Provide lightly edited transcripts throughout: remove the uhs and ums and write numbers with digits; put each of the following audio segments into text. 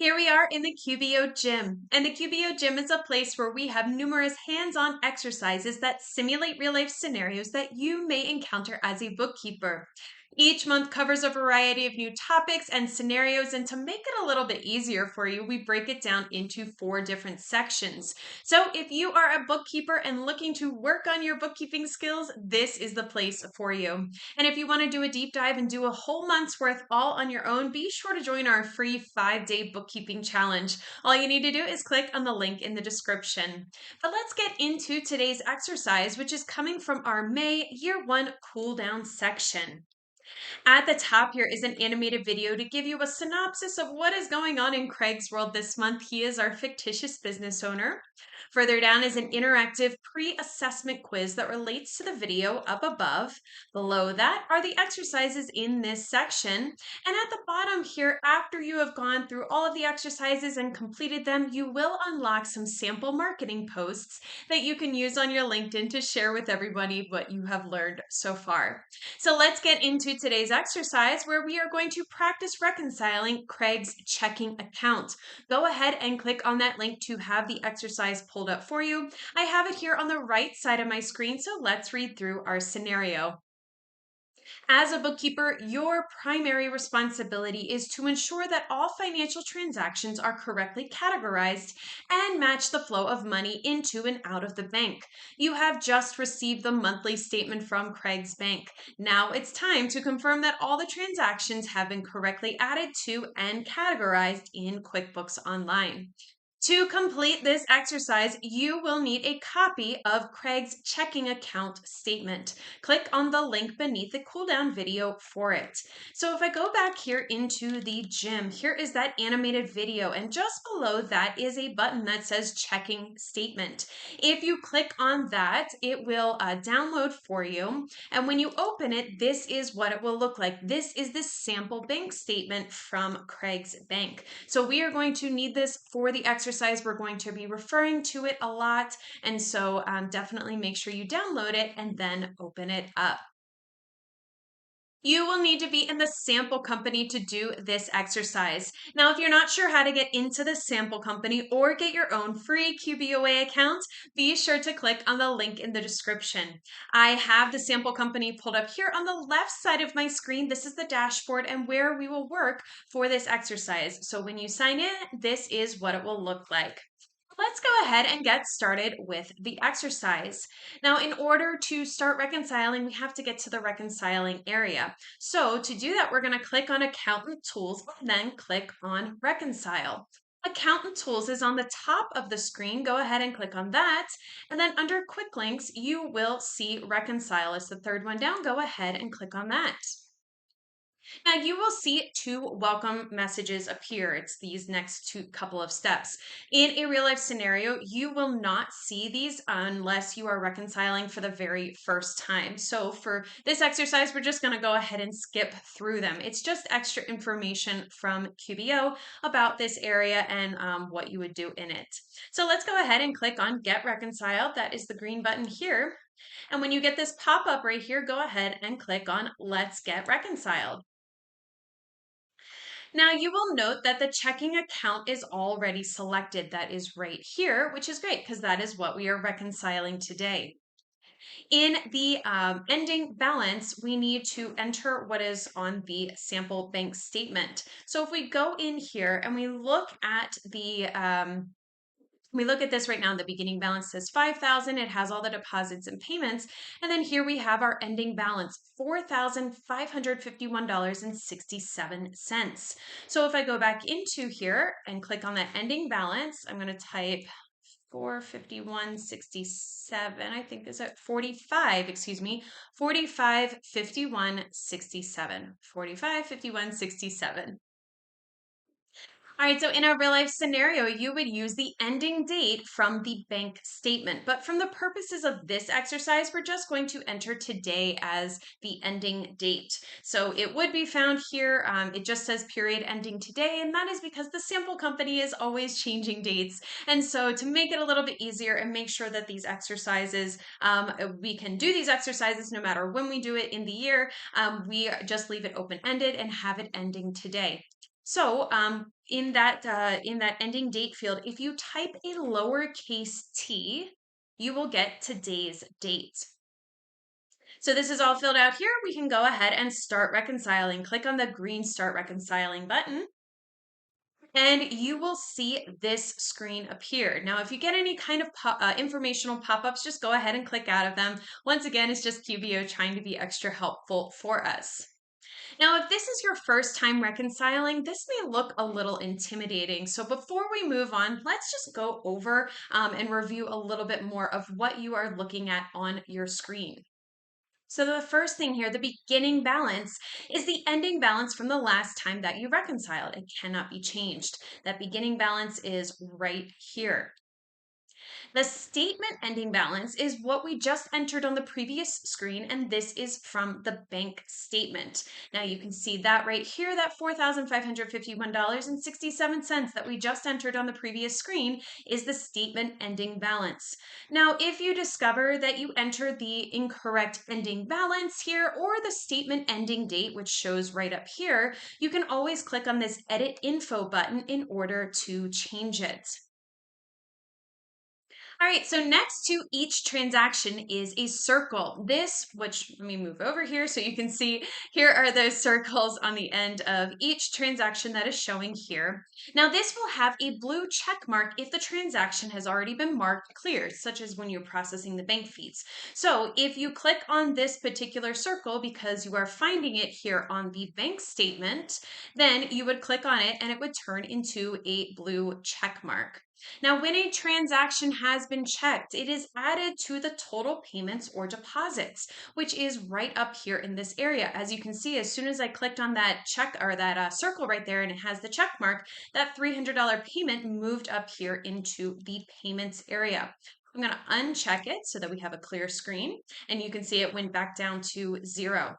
Here we are in the QBO gym, and the QBO gym is a place where we have numerous hands-on exercises that simulate real-life scenarios that you may encounter as a bookkeeper. Each month covers a variety of new topics and scenarios, and to make it a little bit easier for you, we break it down into 4 different sections. So if you are a bookkeeper and looking to work on your bookkeeping skills, this is the place for you. And if you want to do a deep dive and do a whole month's worth all on your own, be sure to join our free 5-day bookkeeping challenge. All you need to do is click on the link in the description. But let's get into today's exercise, which is coming from our May Year 1 cool down section. At the top here is an animated video to give you a synopsis of what is going on in Craig's world this month. He is our fictitious business owner. Further down is an interactive pre-assessment quiz that relates to the video up above. Below that are the exercises in this section. And at the bottom here, after you have gone through all of the exercises and completed them, you will unlock some sample marketing posts that you can use on your LinkedIn to share with everybody what you have learned so far. So let's get into today's exercise where we are going to practice reconciling Craig's checking account. Go ahead and click on that link to have the exercise pulled up for you. I have it here on the right side of my screen, so let's read through our scenario. As a bookkeeper, your primary responsibility is to ensure that all financial transactions are correctly categorized and match the flow of money into and out of the bank. You have just received the monthly statement from Craig's bank. Now it's time to confirm that all the transactions have been correctly added to and categorized in QuickBooks Online. To complete this exercise, you will need a copy of Craig's checking account statement. Click on the link beneath the cool down video for it. So if I go back here into the gym, here is that animated video, and just below that is a button that says checking statement. If you click on that, it will download for you. And when you open it, this is what it will look like. This is the sample bank statement from Craig's bank. So we are going to need this for the exercise. We're going to be referring to it a lot, and so definitely make sure you download it and then open it up. You will need to be in the sample company to do this exercise. Now, if you're not sure how to get into the sample company or get your own free QBOA account, be sure to click on the link in the description. I have the sample company pulled up here on the left side of my screen. This is the dashboard and where we will work for this exercise. So when you sign in, this is what it will look like. Let's go ahead and get started with the exercise. Now, in order to start reconciling, we have to get to the reconciling area. So to do that, we're going to click on Accountant Tools and then click on Reconcile. Accountant Tools is on the top of the screen. Go ahead and click on that. And then under Quick Links, you will see Reconcile. It's the third one down. Go ahead and click on that. Now you will see 2 welcome messages appear. It's these next 2 couple of steps. In a real life scenario, you will not see these unless you are reconciling for the very first time. So for this exercise, we're just going to go ahead and skip through them. It's just extra information from QBO about this area and what you would do in it. So let's go ahead and click on Get Reconciled. That is the green button here. And when you get this pop-up right here, go ahead and click on Let's Get Reconciled. Now you will note that the checking account is already selected. That is right here, which is great because that is what we are reconciling today. In the ending balance, we need to enter what is on the sample bank statement. So if we go in here and we look at this right now, the beginning balance says $5,000. It has all the deposits and payments. And then here we have our ending balance, $4,551.67. So if I go back into here and click on that ending balance, I'm going to type 451.67. I think is at 45, excuse me, 4551.67. 4551.67. All right, so in a real life scenario, you would use the ending date from the bank statement. But from the purposes of this exercise, we're just going to enter today as the ending date. So it would be found here. It just says period ending today, and that is because the sample company is always changing dates. And so to make it a little bit easier and make sure that these exercises, we can do these exercises no matter when we do it in the year, we just leave it open-ended and have it ending today. So in that ending date field, if you type a lowercase t, you will get today's date. So this is all filled out here. We can go ahead and start reconciling. Click on the green Start Reconciling button, and you will see this screen appear. Now, if you get any kind of informational pop-ups, just go ahead and click out of them. Once again, it's just QBO trying to be extra helpful for us. Now, if this is your first time reconciling, this may look a little intimidating. So before we move on, let's just go over and review a little bit more of what you are looking at on your screen. So the first thing here, the beginning balance, is the ending balance from the last time that you reconciled. It cannot be changed. That beginning balance is right here. The statement ending balance is what we just entered on the previous screen, and this is from the bank statement. Now you can see that right here, that $4,551.67 that we just entered on the previous screen is the statement ending balance. Now, if you discover that you entered the incorrect ending balance here or the statement ending date, which shows right up here, you can always click on this Edit Info button in order to change it. All right, so next to each transaction is a circle. Which let me move over here so you can see, here are those circles on the end of each transaction that is showing here. Now, this will have a blue check mark if the transaction has already been marked clear, such as when you're processing the bank fees. So if you click on this particular circle because you are finding it here on the bank statement, then you would click on it and it would turn into a blue check mark. Now, when a transaction has been checked, it is added to the total payments or deposits, which is right up here in this area. As you can see, as soon as I clicked on that check or that circle right there and it has the check mark, that $300 payment moved up here into the payments area. I'm going to uncheck it so that we have a clear screen, and you can see it went back down to 0.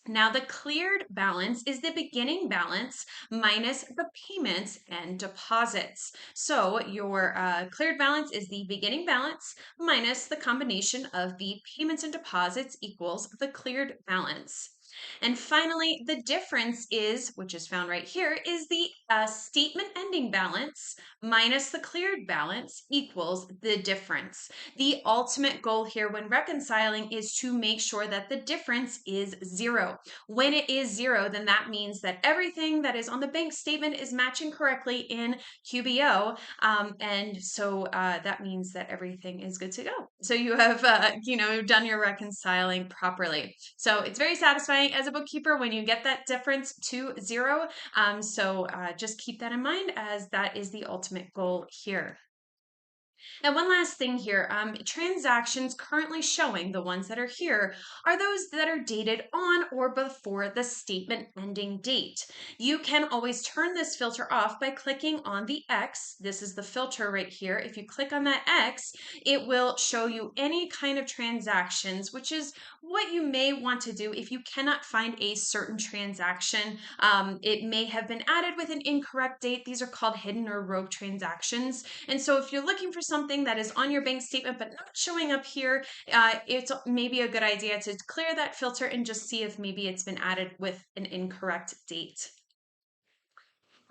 Now, the cleared balance is the beginning balance minus the payments and deposits. So your cleared balance is the beginning balance minus the combination of the payments and deposits equals the cleared balance. And finally, the difference is, which is found right here, is the statement ending balance minus the cleared balance equals the difference. The ultimate goal here when reconciling is to make sure that the difference is 0. When it is 0, then that means that everything that is on the bank statement is matching correctly in QBO. And so that means that everything is good to go. So you have, done your reconciling properly. So it's very satisfying as a bookkeeper when you get that difference to 0. So just keep that in mind, as that is the ultimate goal here. Now, one last thing here, transactions currently showing, the ones that are here, are those that are dated on or before the statement ending date. You can always turn this filter off by clicking on the X. This is the filter right here. If you click on that X, it will show you any kind of transactions, which is what you may want to do if you cannot find a certain transaction. It may have been added with an incorrect date. These are called hidden or rogue transactions. And so if you're looking for something that is on your bank statement but not showing up here, it's maybe a good idea to clear that filter and just see if maybe it's been added with an incorrect date.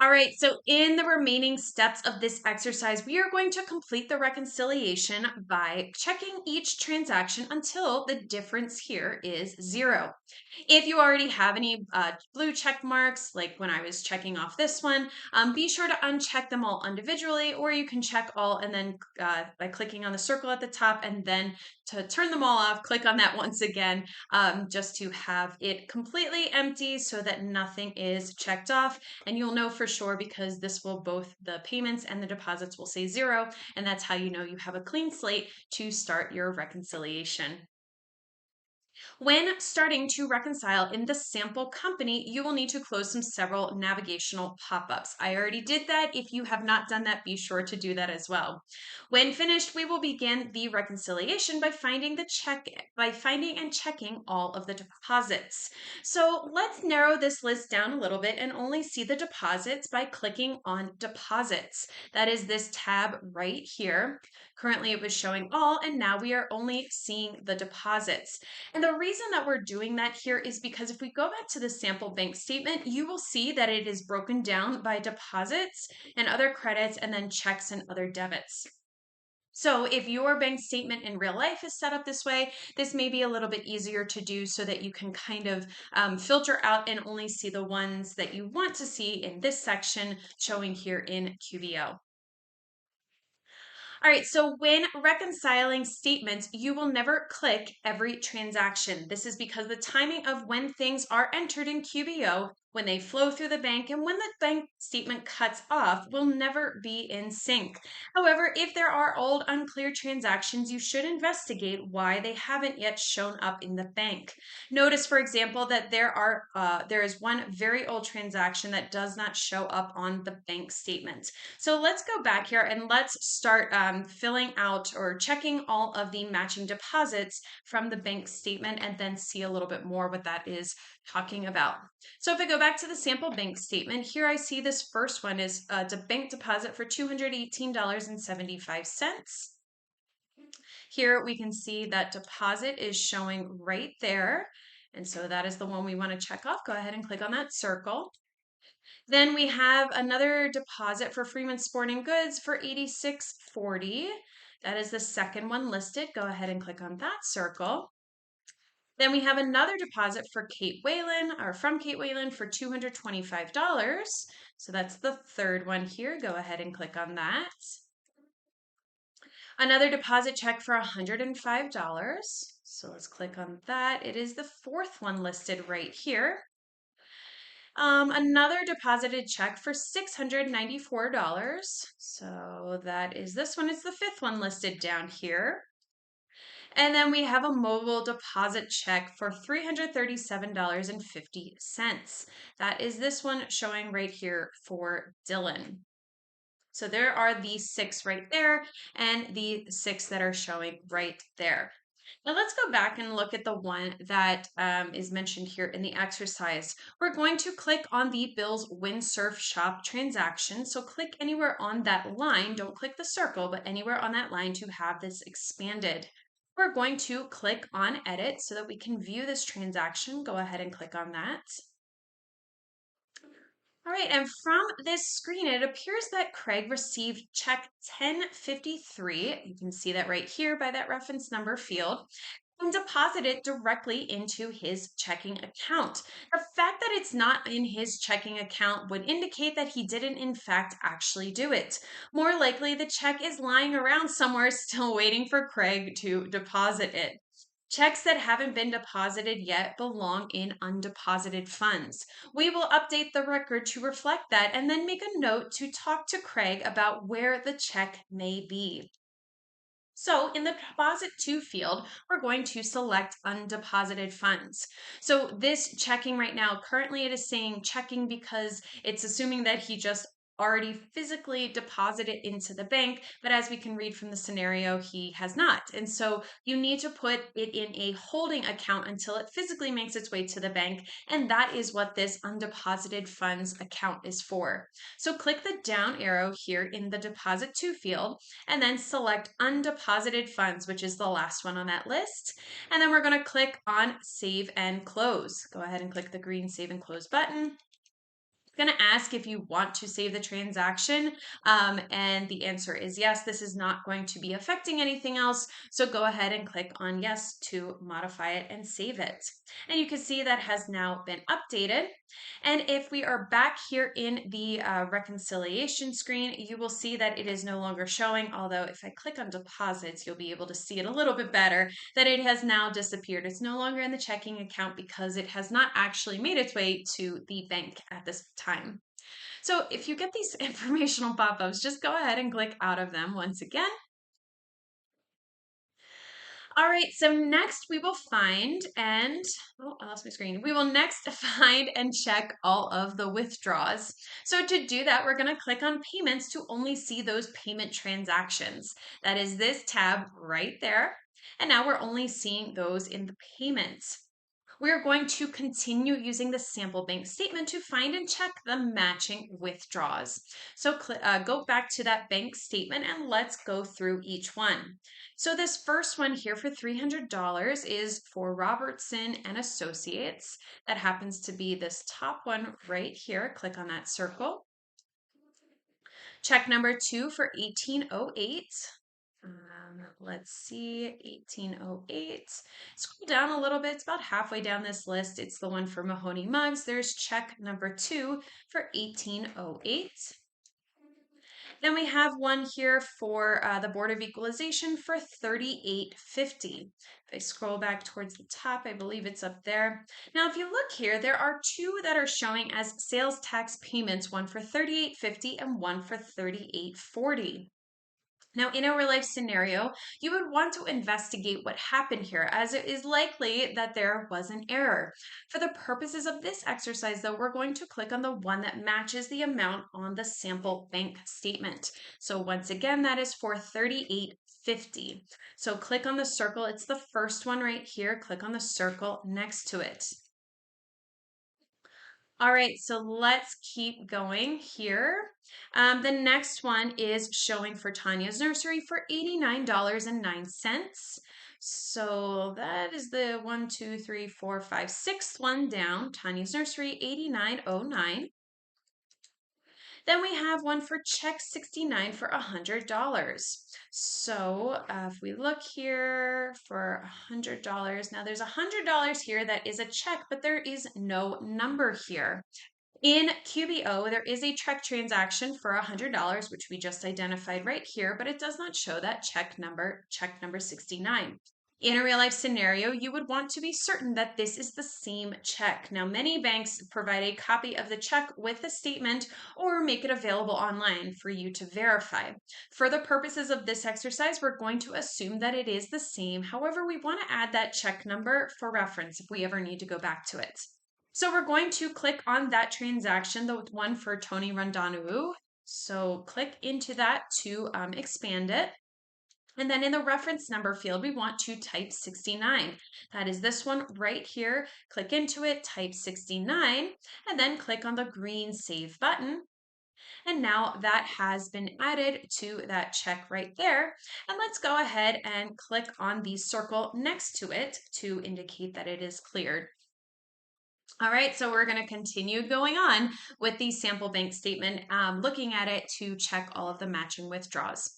All right, so in the remaining steps of this exercise, we are going to complete the reconciliation by checking each transaction until the difference here is 0. If you already have any blue check marks, like when I was checking off this one, be sure to uncheck them all individually, or you can check all and then by clicking on the circle at the top, and then to turn them all off, click on that once again, just to have it completely empty so that nothing is checked off. And you'll know for sure because this will both the payments and the deposits will say 0, and that's how you know you have a clean slate to start your reconciliation. When starting to reconcile in the sample company, you will need to close several navigational pop-ups. I already did that. If you have not done that, be sure to do that as well. When finished, we will begin the reconciliation by finding and checking all of the deposits. So let's narrow this list down a little bit and only see the deposits by clicking on deposits. That is this tab right here. Currently it was showing all, and now we are only seeing the deposits. And the the reason that we're doing that here is because if we go back to the sample bank statement, you will see that it is broken down by deposits and other credits and then checks and other debits. So if your bank statement in real life is set up this way, this may be a little bit easier to do so that you can kind of filter out and only see the ones that you want to see in this section showing here in QBO. All right, so when reconciling statements, you will never click every transaction. This is because the timing of when things are entered in QBO, when they flow through the bank, and when the bank statement cuts off will never be in sync. However, if there are old, unclear transactions, you should investigate why they haven't yet shown up in the bank. Notice, for example, that there is one very old transaction that does not show up on the bank statement. So let's go back here and let's start filling out or checking all of the matching deposits from the bank statement and then see a little bit more what that is talking about. So if I go back to the sample bank statement, here I see this first one is a bank deposit for $218.75. Here we can see that deposit is showing right there. And so that is the one we want to check off. Go ahead and click on that circle. Then we have another deposit for Freeman Sporting Goods for $86.40. That is the second one listed. Go ahead and click on that circle. Then we have another deposit for Kate Whalen, or from Kate Whalen, for $225. So that's the third one here. Go ahead and click on that. Another deposit check for $105. So let's click on that. It is the fourth one listed right here. Another deposited check for $694. So that is this one. It's the fifth one listed down here. And then we have a mobile deposit check for $337.50. That is this one showing right here for Dylan. So there are these 6 right there and the 6 that are showing right there. Now let's go back and look at the one that is mentioned here in the exercise. We're going to click on the Bill's Windsurf Shop transaction. So click anywhere on that line. Don't click the circle, but anywhere on that line to have this expanded. We're going to click on Edit so that we can view this transaction. Go ahead and click on that. All right, and from this screen, it appears that Craig received check 1053. You can see that right here by that reference number field, and deposit it directly into his checking account. The fact that it's not in his checking account would indicate that he didn't in fact actually do it. More likely, the check is lying around somewhere still waiting for Craig to deposit it. Checks that haven't been deposited yet belong in undeposited funds. We will update the record to reflect that and then make a note to talk to Craig about where the check may be. So in the deposit to field, we're going to select undeposited funds. So this checking right now, currently it is saying checking because it's assuming that he just already physically deposited into the bank, but as we can read from the scenario, he has not. And so you need to put it in a holding account until it physically makes its way to the bank, and that is what this undeposited funds account is for. So click the down arrow here in the deposit to field, and then select undeposited funds, which is the last one on that list. And then we're going to click on Save and Close. Go ahead and click the green Save and Close button. It's going to ask if you want to save the transaction, and the answer is yes. This is not going to be affecting anything else, so go ahead and click on yes to modify it and save it. And you can see that has now been updated. And if we are back here in the reconciliation screen, you will see that it is no longer showing, although if I click on deposits, you'll be able to see it a little bit better, that it has now disappeared. It's no longer in the checking account because it has not actually made its way to the bank at this time. So if you get these informational pop-ups, just go ahead and click out of them once again. All right, so next we will find and, oh, I lost my screen. We will next find and check all of the withdrawals. So to do that, we're going to click on payments to only see those payment transactions. That is this tab right there. And now we're only seeing those in the payments. We're going to continue using the sample bank statement to find and check the matching withdrawals. So go back to that bank statement and let's go through each one. So this first one here for $300 is for Robertson and Associates. That happens to be this top one right here. Click on that circle. Check number 2 for 1808. Let's see, 1808. Scroll down a little bit. It's about halfway down this list. It's the one for Mahoney Mugs. There's check number 2 for 1808. Then we have one here for the Board of Equalization for $38.50. If I scroll back towards the top, I believe it's up there. Now, if you look here, there are 2 that are showing as sales tax payments, one for $38.50 and one for $38.40. Now, in a real life scenario, you would want to investigate what happened here, as it is likely that there was an error. For the purposes of this exercise, though, we're going to click on the one that matches the amount on the sample bank statement. So once again, that is for $38.50. So click on the circle. It's the first one right here. Click on the circle next to it. All right, so let's keep going here. The next one is showing for Tanya's Nursery for $89.09. So that is the 1, 2, 3, 4, 5, 6th one down. Tanya's Nursery, $89.09. Then we have one for check 69 for $100. So if we look here for $100, now there's $100 here that is a check, but there is no number here. In QBO, there is a check transaction for $100, which we just identified right here, but it does not show that check number 69. In a real life scenario, you would want to be certain that this is the same check. Now, many banks provide a copy of the check with the statement or make it available online for you to verify. For the purposes of this exercise, we're going to assume that it is the same. However, we want to add that check number for reference if we ever need to go back to it. So we're going to click on that transaction, the one for Tony Rondonu. So click into that to expand it. And then in the reference number field, we want to type 69. That is this one right here. Click into it, type 69, and then click on the green Save button. And now that has been added to that check right there. And let's go ahead and click on the circle next to it to indicate that it is cleared. All right, so we're going to continue going on with the sample bank statement, looking at it to check all of the matching withdrawals.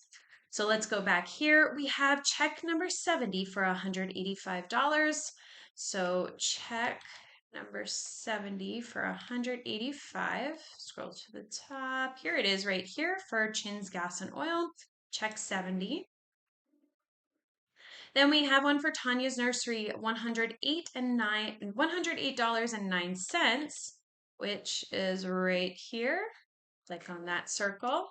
So let's go back here. We have check number 70 for $185. So check number 70 for $185. Scroll to the top. Here it is right here for Chin's Gas and Oil. Check 70. Then we have one for Tanya's Nursery, $108.09, which is right here. Click on that circle.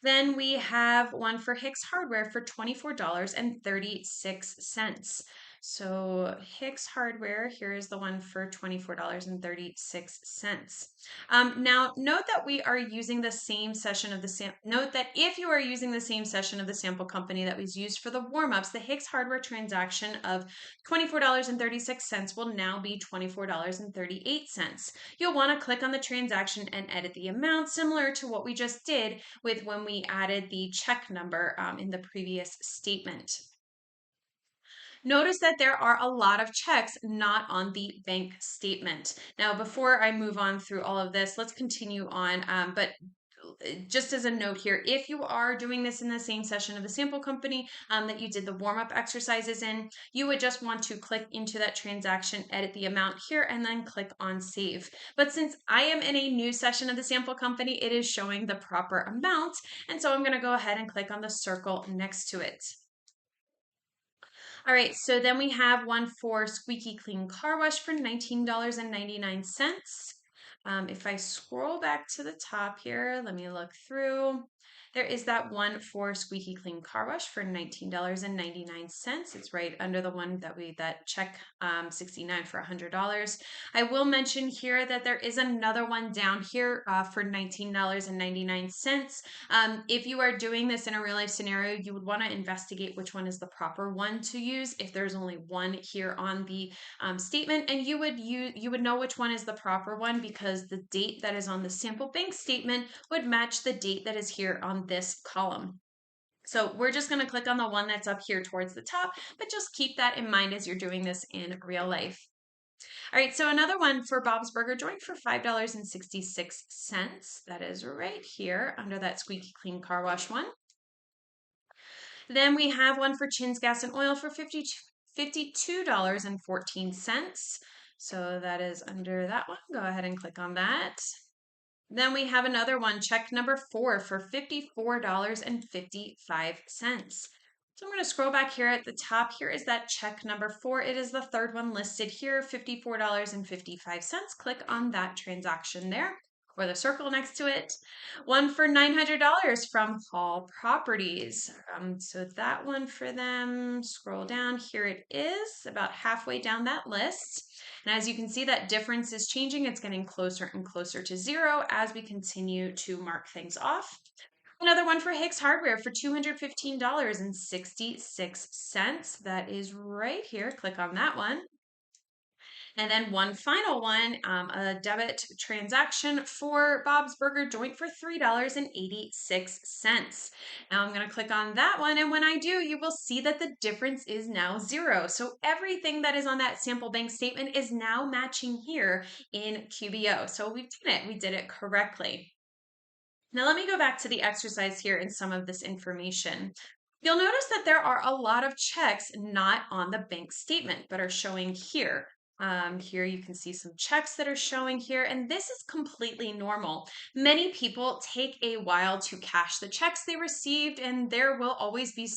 Then we have one for Hicks Hardware for $24.36. So Hicks Hardware, here is the one for $24.36. Now, note that we are using the same session of the note that if you are using the same session of the sample company that was used for the warm-ups, the Hicks Hardware transaction of $24.36 will now be $24.38. You'll want to click on the transaction and edit the amount, similar to what we just did with when we added the check number in the previous statement. Notice that there are a lot of checks not on the bank statement. Now, before I move on through all of this, let's continue on. But just as a note here, if you are doing this in the same session of the sample company that you did the warm-up exercises in, you would just want to click into that transaction, edit the amount here, and then click on Save. But since I am in a new session of the sample company, it is showing the proper amount, and so I'm going to go ahead and click on the circle next to it. All right, so then we have one for Squeaky Clean Car Wash for $19.99. If I scroll back to the top here, let me look through. There is that one for Squeaky Clean Car Wash for $19.99. It's right under the one that check 69 for $100. I will mention here that there is another one down here for $19.99. If you are doing this in a real life scenario, you would want to investigate which one is the proper one to use. If there's only one here on the statement, and you would know which one is the proper one because the date that is on the sample bank statement would match the date that is here on this column. So we're just going to click on the one that's up here towards the top, but just keep that in mind as you're doing this in real life. All right, so another one for Bob's Burger Joint for $5.66. That is right here under that Squeaky Clean Car Wash one. Then we have one for Chin's Gas and Oil for $52.14. So that is under that one. Go ahead and click on that. Then we have another one, check number 4 for $54.55. So I'm going to scroll back here at the top. Here is that check number 4. It is the third one listed here, $54.55. Click on that transaction there, or the circle next to it. One for $900 from Hall Properties. So that one for them, scroll down, here it is, about halfway down that list. And as you can see, that difference is changing. It's getting closer and closer to 0 as we continue to mark things off. Another one for Hicks Hardware for $215.66. That is right here. Click on that one. And then one final one, a debit transaction for Bob's Burger Joint for $3.86. Now I'm going to click on that one. And when I do, you will see that the difference is now 0. So everything that is on that sample bank statement is now matching here in QBO. So we've done it. We did it correctly. Now let me go back to the exercise here and some of this information. You'll notice that there are a lot of checks not on the bank statement, but are showing here. Here you can see some checks that are showing here, and this is completely normal. Many people take a while to cash the checks they received, and there will always be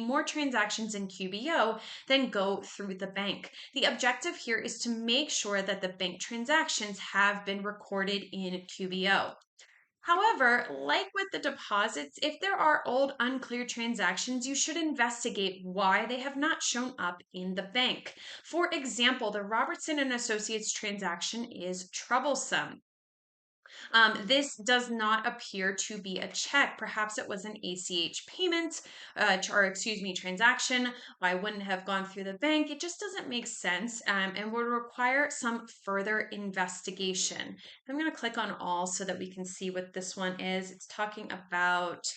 more transactions in QBO than go through the bank. The objective here is to make sure that the bank transactions have been recorded in QBO. However, like with the deposits, if there are old unclear transactions, you should investigate why they have not shown up in the bank. For example, the Robertson and Associates transaction is troublesome. This does not appear to be a check. Perhaps it was an ACH payment, transaction. Why wouldn't have gone through the bank? It just doesn't make sense and would require some further investigation. I'm going to click on all so that we can see what this one is. It's talking about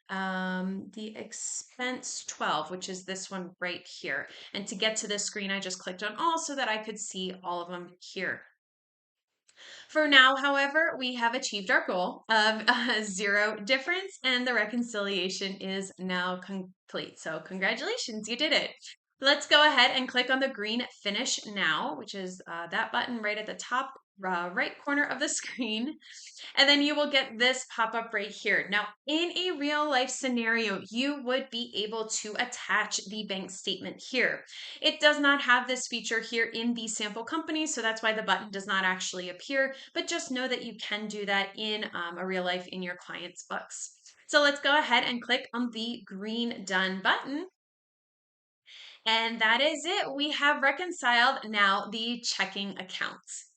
the expense 12, which is this one right here. And to get to this screen, I just clicked on all so that I could see all of them here. For now, however, we have achieved our goal of 0 difference, and the reconciliation is now complete. So congratulations, you did it. Let's go ahead and click on the green Finish Now, which is that button right at the top right corner of the screen. And then you will get this pop up right here. Now, in a real life scenario, you would be able to attach the bank statement here. It does not have this feature here in the sample company, so that's why the button does not actually appear, but just know that you can do that in a real life in your client's books. So let's go ahead and click on the green Done button. And that is it. We have reconciled now the checking accounts.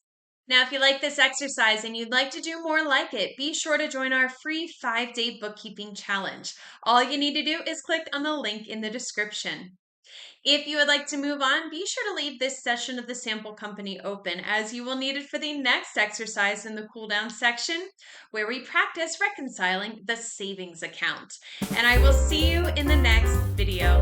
Now, if you like this exercise and you'd like to do more like it, be sure to join our free 5-day bookkeeping challenge. All you need to do is click on the link in the description. If you would like to move on, be sure to leave this session of the sample company open, as you will need it for the next exercise in the cool down section, where we practice reconciling the savings account. And I will see you in the next video.